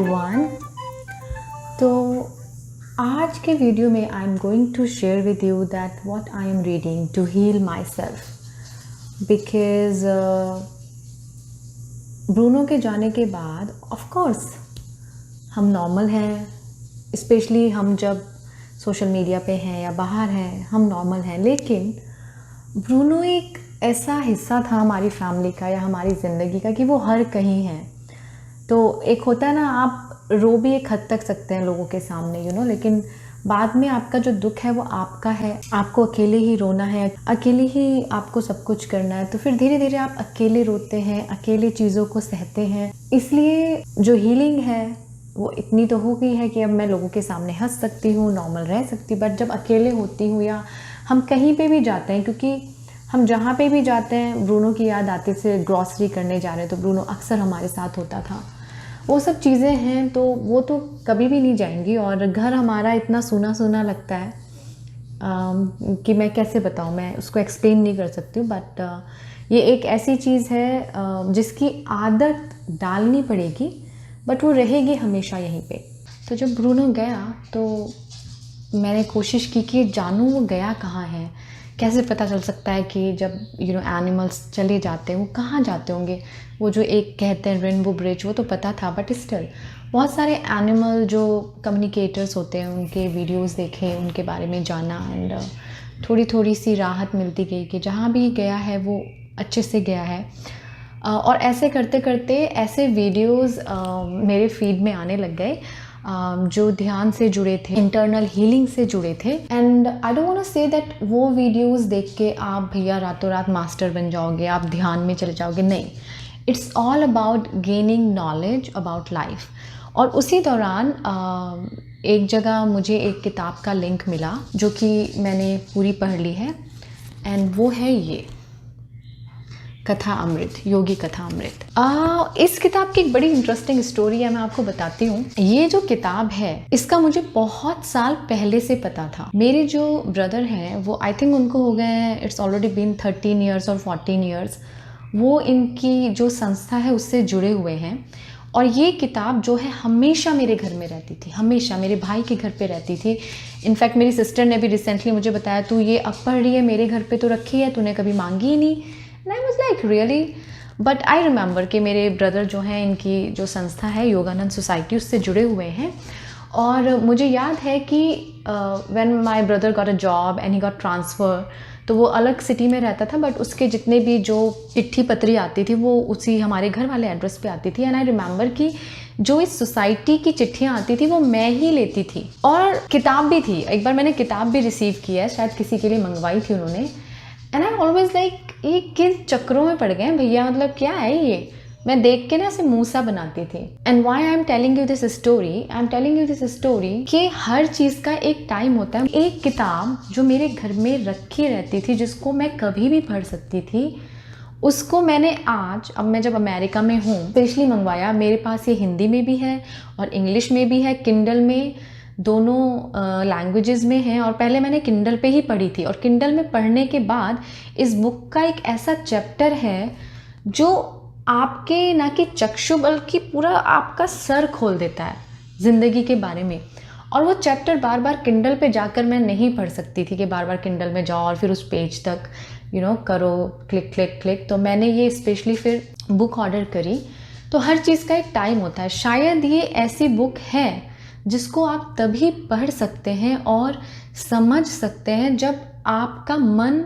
Everyone. तो आज के वीडियो में I am going to share with you that what I am reading to heal myself, because Bruno के जाने के बाद ऑफ कोर्स हम नॉर्मल हैं, स्पेशली हम जब सोशल मीडिया पे हैं या बाहर हैं हम नॉर्मल हैं, लेकिन ब्रूनो एक ऐसा हिस्सा था हमारी फैमिली का या हमारी ज़िंदगी का कि वो हर कहीं है। तो एक होता है ना, आप रो भी एक हद तक सकते हैं लोगों के सामने लेकिन बाद में आपका जो दुख है वो आपका है, आपको अकेले ही रोना है, अकेले ही आपको सब कुछ करना है। तो फिर धीरे धीरे आप अकेले रोते हैं, अकेले चीज़ों को सहते हैं। इसलिए जो हीलिंग है वो इतनी तो हो गई है कि अब मैं लोगों के सामने हंस सकती हूँ, नॉर्मल रह सकती हूँ। बट जब अकेले होती हूँ या हम कहीं पे भी जाते हैं, क्योंकि हम जहाँ पे भी जाते हैं ब्रूनो की याद आती से, ग्रॉसरी करने जा रहे हैं तो ब्रूनो अक्सर हमारे साथ होता था। वो सब चीज़ें हैं तो वो तो कभी भी नहीं जाएंगी। और घर हमारा इतना सूना सूना लगता है कि मैं कैसे बताऊँ, मैं उसको एक्सप्लेन नहीं कर सकती हूँ। बट ये एक ऐसी चीज़ है जिसकी आदत डालनी पड़ेगी, बट वो रहेगी हमेशा यहीं पे। तो जब ब्रूनो गया तो मैंने कोशिश की कि जानूँ वो गया कहाँ है, कैसे पता चल सकता है कि जब एनिमल्स चले जाते हैं वो कहाँ जाते होंगे। वो जो एक कहते हैं रेनबो ब्रिज, वो तो पता था, बट स्टिल बहुत सारे एनिमल जो कम्युनिकेटर्स होते हैं उनके वीडियोस देखे, उनके बारे में जाना, एंड थोड़ी थोड़ी सी राहत मिलती गई कि जहाँ भी गया है वो अच्छे से गया है। और ऐसे करते करते ऐसे वीडियोस मेरे फीड में आने लग गए जो ध्यान से जुड़े थे, इंटरनल हीलिंग से जुड़े थे। And I don't want to say that वो वीडियोस देख के आप भैया रातों रात मास्टर बन जाओगे, आप ध्यान में चले जाओगे, नहीं। It's all about gaining knowledge about life. और उसी दौरान एक जगह मुझे एक किताब का लिंक मिला जो कि मैंने पूरी पढ़ ली है, एंड वो है ये कथा अमृत, योगी कथा अमृत। इस किताब की एक बड़ी इंटरेस्टिंग स्टोरी है, मैं आपको बताती हूँ। ये जो किताब है इसका मुझे बहुत साल पहले से पता था। मेरे जो ब्रदर हैं वो आई थिंक उनको हो गए हैं, इट्स ऑलरेडी बीन 13 ईयर्स और 14 ईयर्स, वो इनकी जो संस्था है उससे जुड़े हुए हैं। और ये किताब जो है हमेशा मेरे घर में रहती थी, हमेशा मेरे भाई के घर पे रहती थी। इनफैक्ट मेरी सिस्टर ने भी रिसेंटली मुझे बताया, तू ये अब पढ़ रही है, मेरे घर पे तो रखी है, तूने कभी मांगी ही नहीं। And I was like really, but I remember कि मेरे ब्रदर जो हैं इनकी जो संस्था है योगानंद सोसाइटी उससे जुड़े हुए हैं। और मुझे याद है कि when my brother got a job and he got transfer, तो वो अलग सिटी में रहता था, बट उसके जितने भी जो चिट्ठी पत्री आती थी वो उसी हमारे घर वाले एड्रेस पे आती थी। एंड आई रिमेंबर कि जो इस सोसाइटी की चिट्ठियाँ आती थी वो मैं ही लेती थी, और किताब भी थी। एक बार मैंने किताब भी रिसीव की है, शायद किसी के लिए मंगवाई थी उन्होंने। एंड आई ऑलवेज लाइक ये किन चक्रों में पड़ गए हैं भैया, मतलब क्या है ये। मैं देख के ना ऐसे मूसा बनाती थी। And why I am telling you this story, I am telling you this story कि हर चीज़ का एक टाइम होता है। एक किताब जो मेरे घर में रखी रहती थी, जिसको मैं कभी भी पढ़ सकती थी, उसको मैंने आज, अब मैं जब अमेरिका में हूँ, स्पेशली मंगवाया। मेरे पास ये हिंदी में भी है और इंग्लिश में भी है, किंडल में, दोनों लैंग्वेजेस में है। और पहले मैंने किंडल पे ही पढ़ी थी, और किंडल में पढ़ने के बाद इस बुक का एक ऐसा चैप्टर है जो आपके ना कि चक्षु बल्कि पूरा आपका सर खोल देता है ज़िंदगी के बारे में। और वो चैप्टर बार बार किंडल पे जाकर मैं नहीं पढ़ सकती थी कि बार बार किंडल में जाओ और फिर उस पेज तक करो, क्लिक क्लिक क्लिक। तो मैंने ये स्पेशली फिर बुक ऑर्डर करी। तो हर चीज़ का एक टाइम होता है। शायद ये ऐसी बुक है जिसको आप तभी पढ़ सकते हैं और समझ सकते हैं जब आपका मन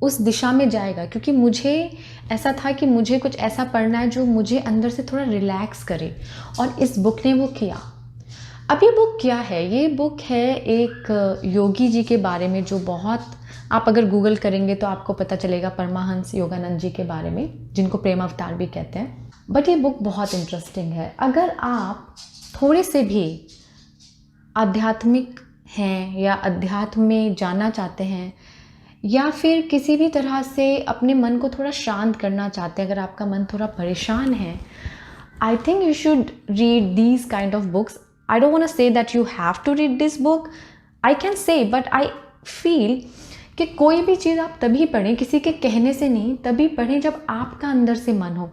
उस दिशा में जाएगा। क्योंकि मुझे ऐसा था कि मुझे कुछ ऐसा पढ़ना है जो मुझे अंदर से थोड़ा रिलैक्स करे, और इस बुक ने वो किया। अब ये बुक क्या है? ये बुक है एक योगी जी के बारे में, जो बहुत, आप अगर गूगल करेंगे तो आपको पता चलेगा, परमाहंस योगानंद जी के बारे में, जिनको प्रेम अवतार भी कहते हैं। बट ये बुक बहुत इंटरेस्टिंग है। अगर आप थोड़े से भी आध्यात्मिक हैं या अध्यात्म में जाना चाहते हैं, या फिर किसी भी तरह से अपने मन को थोड़ा शांत करना चाहते हैं, अगर आपका मन थोड़ा परेशान है, I think you should read these kind of books. I don't want to say that you have to read this book, I can say, but I feel कि कोई भी चीज़ आप तभी पढ़ें, किसी के कहने से नहीं, तभी पढ़ें जब आपका अंदर से मन हो।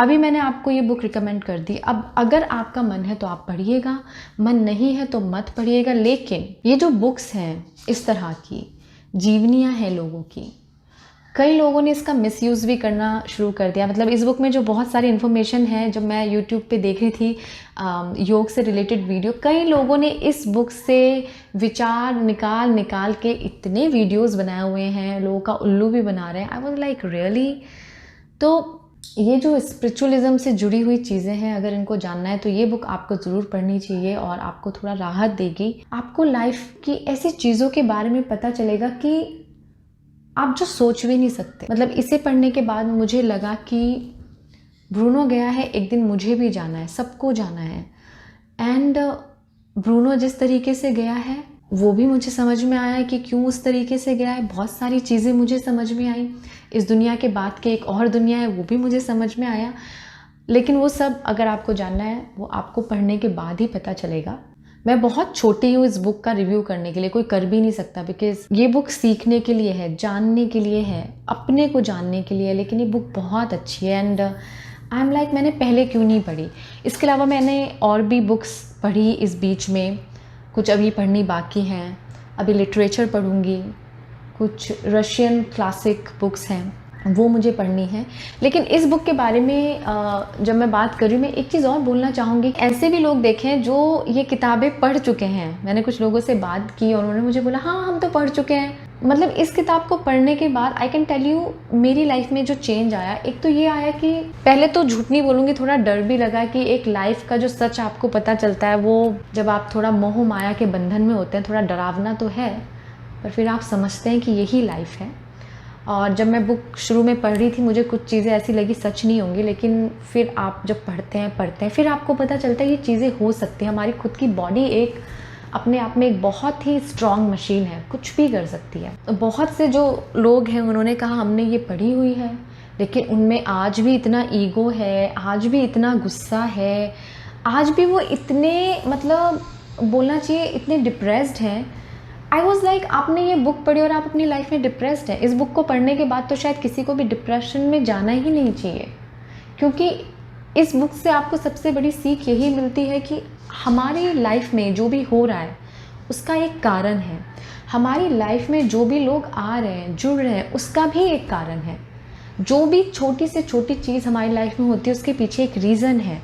अभी मैंने आपको ये बुक रिकमेंड कर दी। अब अगर आपका मन है तो आप पढ़िएगा, मन नहीं है तो मत पढ़िएगा। लेकिन ये जो बुक्स हैं इस तरह की जीवनियाँ हैं लोगों की, कई लोगों ने इसका मिसयूज़ भी करना शुरू कर दिया। मतलब इस बुक में जो बहुत सारी इन्फॉर्मेशन है, जब मैं यूट्यूब पे देख रही थी योग से रिलेटेड वीडियो, कई लोगों ने इस बुक से विचार निकाल के इतने वीडियोस बनाए हुए हैं, लोगों का उल्लू भी बना रहे हैं। I was like really. तो ये जो स्पिरिचुअलिज्म से जुड़ी हुई चीज़ें हैं, अगर इनको जानना है तो ये बुक आपको ज़रूर पढ़नी चाहिए और आपको थोड़ा राहत देगी। आपको लाइफ की ऐसी चीज़ों के बारे में पता चलेगा कि आप जो सोच भी नहीं सकते। मतलब इसे पढ़ने के बाद मुझे लगा कि ब्रूनो गया है, एक दिन मुझे भी जाना है, सबको जाना है। एंड ब्रूनो जिस तरीके से गया है वो भी मुझे समझ में आया कि क्यों उस तरीके से गया है। बहुत सारी चीज़ें मुझे समझ में आई। इस दुनिया के बाद के एक और दुनिया है, वो भी मुझे समझ में आया। लेकिन वो सब अगर आपको जानना है वो आपको पढ़ने के बाद ही पता चलेगा। मैं बहुत छोटी हूँ इस बुक का रिव्यू करने के लिए, कोई कर भी नहीं सकता, बिकॉज ये बुक सीखने के लिए है, जानने के लिए है, अपने को जानने के लिए है। लेकिन ये बुक बहुत अच्छी है एंड आई एम लाइक मैंने पहले क्यों नहीं पढ़ी। इसके अलावा मैंने और भी बुक्स पढ़ी इस बीच में, कुछ अभी पढ़नी बाकी हैं। अभी लिटरेचर पढ़ूँगी, कुछ रशियन क्लासिक बुक्स हैं वो मुझे पढ़नी है। लेकिन इस बुक के बारे में जब मैं बात कर रही हूँ, मैं एक चीज़ और बोलना चाहूँगी। ऐसे भी लोग देखे हैं जो ये किताबें पढ़ चुके हैं। मैंने कुछ लोगों से बात की और उन्होंने मुझे बोला हाँ हम तो पढ़ चुके हैं। मतलब इस किताब को पढ़ने के बाद आई कैन टेल यू मेरी लाइफ में जो चेंज आया, एक तो ये आया कि पहले तो झूठ नहीं बोलूँगी, थोड़ा डर भी लगा कि एक लाइफ का जो सच आपको पता चलता है वो जब आप थोड़ा मोह माया के बंधन में होते हैं, थोड़ा डरावना तो है, पर फिर आप समझते हैं कि यही लाइफ है। और जब मैं बुक शुरू में पढ़ रही थी मुझे कुछ चीज़ें ऐसी लगी सच नहीं होंगी, लेकिन फिर आप जब पढ़ते हैं फिर आपको पता चलता है ये चीज़ें हो सकती हैं। हमारी खुद की बॉडी एक अपने आप में एक बहुत ही स्ट्रॉन्ग मशीन है, कुछ भी कर सकती है। तो बहुत से जो लोग हैं उन्होंने कहा हमने ये पढ़ी हुई है लेकिन उनमें आज भी इतना ईगो है, आज भी इतना गुस्सा है, आज भी वो इतने मतलब बोलना चाहिए इतने डिप्रेस्ड हैं। आई वॉज लाइक आपने ये बुक पढ़ी और आप अपनी लाइफ में डिप्रेस्ड हैं। इस बुक को पढ़ने के बाद तो शायद किसी को भी डिप्रेशन में जाना ही नहीं चाहिए, क्योंकि इस बुक से आपको सबसे बड़ी सीख यही मिलती है कि हमारी लाइफ में जो भी हो रहा है उसका एक कारण है। हमारी लाइफ में जो भी लोग आ रहे हैं, जुड़ रहे हैं, उसका भी एक कारण है। जो भी छोटी से छोटी चीज़ हमारी लाइफ में होती है उसके पीछे एक रीज़न है।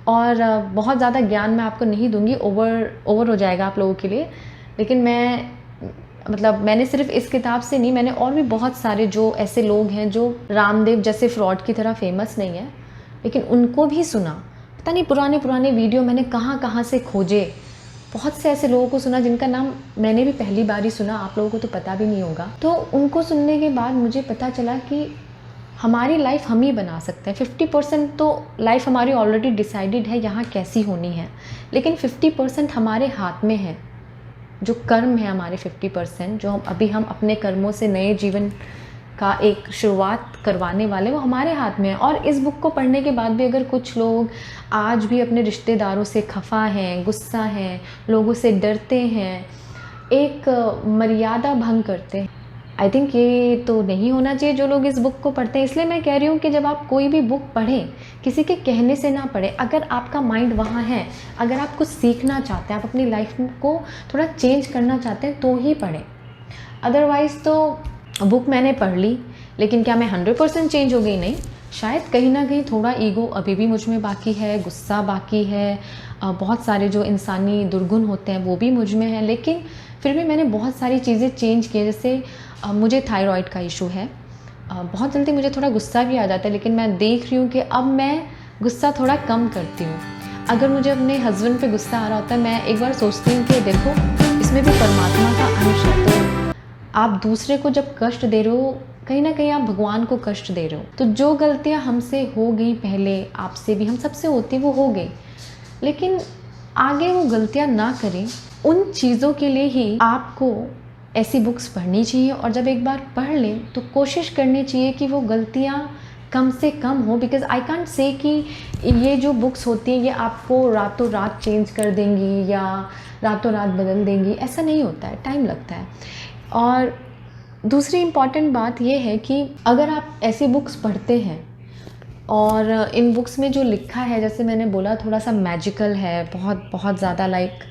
और बहुत ज़्यादा ज्ञान मैं आपको नहीं दूंगी, ओवर हो जाएगा आप लोगों के लिए। लेकिन मैंने सिर्फ इस किताब से नहीं, मैंने और भी बहुत सारे जो ऐसे लोग हैं जो रामदेव जैसे फ्रॉड की तरह फेमस नहीं है लेकिन उनको भी सुना। पता नहीं पुराने वीडियो मैंने कहाँ से खोजे, बहुत से ऐसे लोगों को सुना जिनका नाम मैंने भी पहली बार ही सुना, आप लोगों को तो पता भी नहीं होगा। तो उनको सुनने के बाद मुझे पता चला कि हमारी लाइफ हम ही बना सकते हैं। 50% तो लाइफ हमारी ऑलरेडी डिसाइडेड है यहाँ कैसी होनी है, लेकिन 50% हमारे हाथ में है। जो कर्म है हमारे 50%, जो हम अपने कर्मों से नए जीवन का एक शुरुआत करवाने वाले, वो हमारे हाथ में है। और इस बुक को पढ़ने के बाद भी अगर कुछ लोग आज भी अपने रिश्तेदारों से खफा हैं, गुस्सा हैं, लोगों से डरते हैं, एक मर्यादा भंग करते हैं, आई थिंक ये तो नहीं होना चाहिए जो लोग इस बुक को पढ़ते हैं। इसलिए मैं कह रही हूँ कि जब आप कोई भी बुक पढ़ें किसी के कहने से ना पढ़ें। अगर आपका माइंड वहाँ है, अगर आप कुछ सीखना चाहते हैं, आप अपनी लाइफ को थोड़ा चेंज करना चाहते हैं तो ही पढ़ें। अदरवाइज़ तो बुक मैंने पढ़ ली लेकिन क्या मैं 100% चेंज हो गई? नहीं, शायद कहीं ना कहीं थोड़ा ईगो अभी भी मुझ में बाकी है, गुस्सा बाकी है, बहुत सारे जो इंसानी दुर्गुण होते हैं वो भी मुझ में है। लेकिन फिर भी मैंने बहुत सारी चीज़ें चेंज की। जैसे मुझे थायराइड का इशू है, बहुत जल्दी मुझे थोड़ा गुस्सा भी आ जाता है, लेकिन मैं देख रही हूँ कि अब मैं गुस्सा थोड़ा कम करती हूँ। अगर मुझे अपने हस्बैंड पे गुस्सा आ रहा होता है, मैं एक बार सोचती हूँ कि देखो इसमें भी परमात्मा का अंश है। तो आप दूसरे को जब कष्ट दे रहे हो, कहीं ना कहीं आप भगवान को कष्ट दे रहे हो। तो जो गलतियाँ हमसे हो गई पहले, आपसे भी, हम सबसे होती, वो हो गई, लेकिन आगे वो गलतियाँ ना करें। उन चीज़ों के लिए ही आपको ऐसी बुक्स पढ़नी चाहिए। और जब एक बार पढ़ लें तो कोशिश करनी चाहिए कि वो गलतियाँ कम से कम हो। बिकॉज़ आई कांट से कि ये जो बुक्स होती हैं ये आपको रातों रात चेंज कर देंगी या रातों रात बदल देंगी, ऐसा नहीं होता है, टाइम लगता है। और दूसरी इम्पॉर्टेंट बात ये है कि अगर आप ऐसी बुक्स पढ़ते हैं और इन बुक्स में जो लिखा है, जैसे मैंने बोला, थोड़ा सा मैजिकल है, बहुत बहुत ज़्यादा। लाइक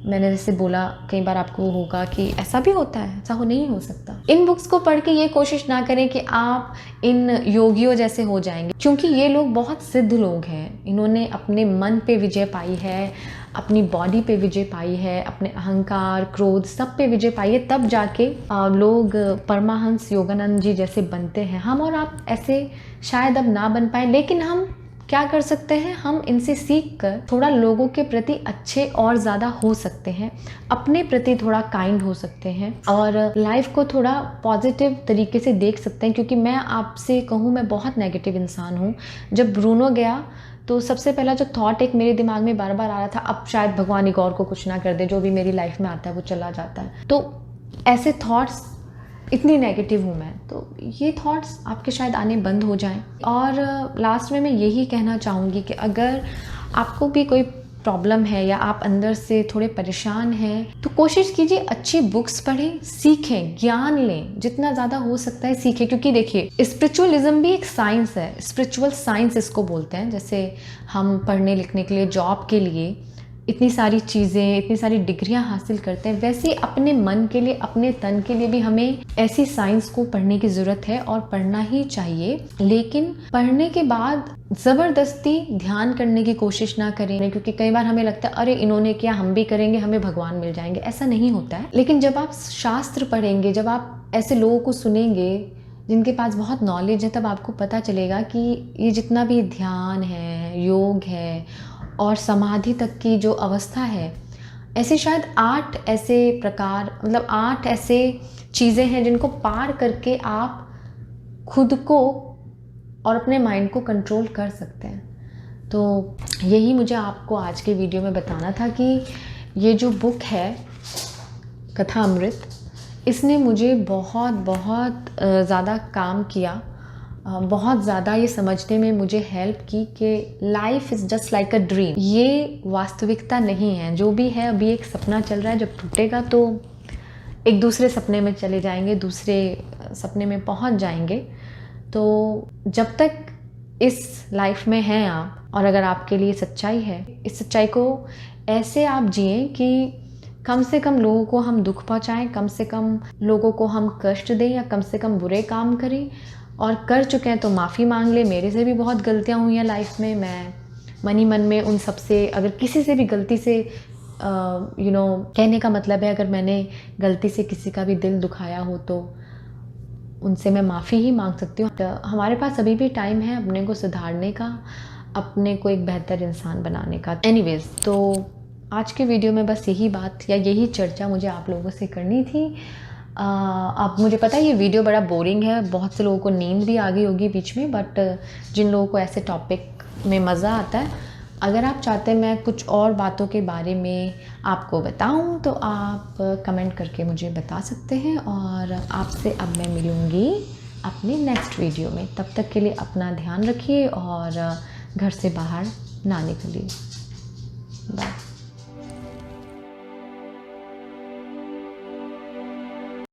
मैंने जैसे बोला, कई बार आपको होगा कि ऐसा भी होता है, ऐसा हो नहीं हो सकता। इन बुक्स को पढ़ के ये कोशिश ना करें कि आप इन योगियों जैसे हो जाएंगे, क्योंकि ये लोग बहुत सिद्ध लोग हैं। इन्होंने अपने मन पे विजय पाई है, अपनी बॉडी पे विजय पाई है, अपने अहंकार, क्रोध, सब पे विजय पाई है, तब जाके लोग परमाहंस योगानंद जी जैसे बनते हैं। हम और आप ऐसे शायद अब ना बन पाए, लेकिन हम क्या कर सकते हैं, हम इनसे सीख कर थोड़ा लोगों के प्रति अच्छे और ज़्यादा हो सकते हैं, अपने प्रति थोड़ा काइंड हो सकते हैं, और लाइफ को थोड़ा पॉजिटिव तरीके से देख सकते हैं। क्योंकि मैं आपसे कहूँ, मैं बहुत नेगेटिव इंसान हूँ। जब ब्रूनो गया तो सबसे पहला जो थॉट एक मेरे दिमाग में बार बार आ रहा था, अब शायद भगवान एक और को कुछ ना कर दे, जो भी मेरी लाइफ में आता है वो चला जाता है। तो ऐसे थॉट्स, इतनी नेगेटिव हूँ मैं, तो ये थॉट्स आपके शायद आने बंद हो जाएं। और लास्ट में मैं यही कहना चाहूँगी कि अगर आपको भी कोई प्रॉब्लम है या आप अंदर से थोड़े परेशान हैं, तो कोशिश कीजिए अच्छी बुक्स पढ़ें, सीखें, ज्ञान लें, जितना ज़्यादा हो सकता है सीखें। क्योंकि देखिए, स्पिरिचुअलिज्म भी एक साइंस है, स्पिरिचुअल साइंस इसको बोलते हैं। जैसे हम पढ़ने लिखने के लिए, जॉब के लिए इतनी सारी चीज़ें, इतनी सारी डिग्रियां हासिल करते हैं, वैसे ही अपने मन के लिए, अपने तन के लिए भी हमें ऐसी साइंस को पढ़ने की ज़रूरत है, और पढ़ना ही चाहिए। लेकिन पढ़ने के बाद ज़बरदस्ती ध्यान करने की कोशिश ना करें, क्योंकि कई बार हमें लगता है अरे इन्होंने किया, हम भी करेंगे, हमें भगवान मिल जाएंगे। ऐसा नहीं होता है। लेकिन जब आप शास्त्र पढ़ेंगे, जब आप ऐसे लोगों को सुनेंगे जिनके पास बहुत नॉलेज है, तब आपको पता चलेगा कि ये जितना भी ध्यान है, योग है और समाधि तक की जो अवस्था है, ऐसे शायद 8 ऐसे प्रकार, मतलब 8 ऐसे चीज़ें हैं जिनको पार करके आप खुद को और अपने माइंड को कंट्रोल कर सकते हैं। तो यही मुझे आपको आज के वीडियो में बताना था कि ये जो बुक है कथा अमृत, इसने मुझे बहुत बहुत ज़्यादा काम किया, बहुत ज़्यादा ये समझने में मुझे हेल्प की कि life is just like a dream. ये वास्तविकता नहीं है, जो भी है अभी एक सपना चल रहा है, जब टूटेगा तो एक दूसरे सपने में चले जाएंगे, दूसरे सपने में पहुंच जाएंगे। तो जब तक इस लाइफ में हैं आप, और अगर आपके लिए सच्चाई है, इस सच्चाई को ऐसे आप जिएं कि कम से कम लोगों को हम दुख पहुंचाएं, कम से कम लोगों को हम कष्ट दें, या कम से कम बुरे काम करें, और कर चुके हैं तो माफ़ी मांग ले। मेरे से भी बहुत गलतियां हुई हैं लाइफ में, मैं मन ही मन में उन सब से, अगर किसी से भी गलती से कहने का मतलब है, अगर मैंने गलती से किसी का भी दिल दुखाया हो तो उनसे मैं माफ़ी ही मांग सकती हूँ। तो हमारे पास अभी भी टाइम है अपने को सुधारने का, अपने को एक बेहतर इंसान बनाने का। एनीवेज, तो आज के वीडियो में बस यही बात या यही चर्चा मुझे आप लोगों से करनी थी। अब मुझे पता है ये वीडियो बड़ा बोरिंग है, बहुत से लोगों को नींद भी आ गई होगी बीच में, बट जिन लोगों को ऐसे टॉपिक में मज़ा आता है, अगर आप चाहते हैं मैं कुछ और बातों के बारे में आपको बताऊं, तो आप कमेंट करके मुझे बता सकते हैं। और आपसे अब मैं मिलूँगी अपने नेक्स्ट वीडियो में। तब तक के लिए अपना ध्यान रखिए और घर से बाहर ना निकलिए। बाय।